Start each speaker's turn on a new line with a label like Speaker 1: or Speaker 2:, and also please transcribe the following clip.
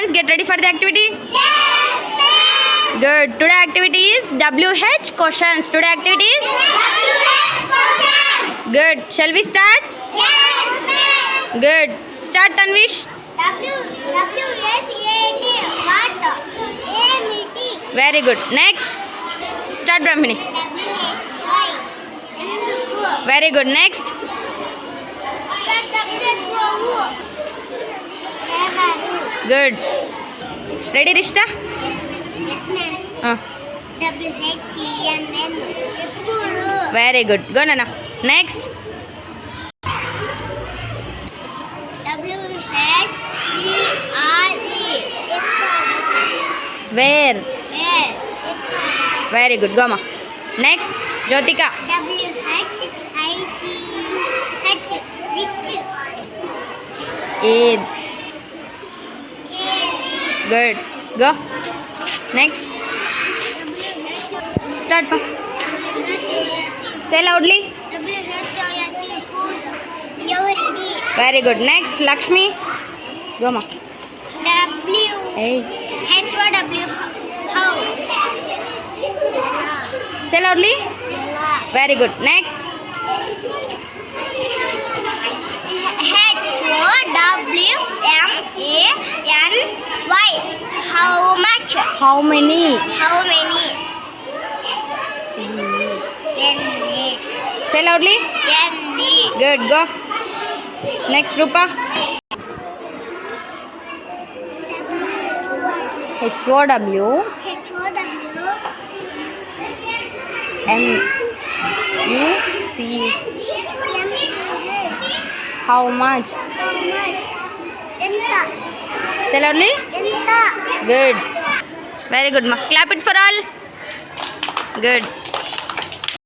Speaker 1: Students, get ready for the activity. Good. Today activity is WH questions. Today activity is good. Shall we start? Good. Start, Tanvish. Very good. Next. Start, Brahmini. Very good. Next. Good. Ready, Rishta? Very good. Go, Nana. Next. Where? Very good. Go, Ma. Next. Jyotika. Age. Good. Go. Next. Start, Ma. Say loudly. Very good. Next. Lakshmi. Go, Ma. Hey.
Speaker 2: How?
Speaker 1: Say loudly. Very good. Next.
Speaker 2: HOWMANY. How much?
Speaker 1: How many?
Speaker 2: How many? N.
Speaker 1: Say loudly. Good. Go. Next, Rupa. HOW MUC. How much? Say loudly. Good. Very good, Ma. Clap it for all. Good.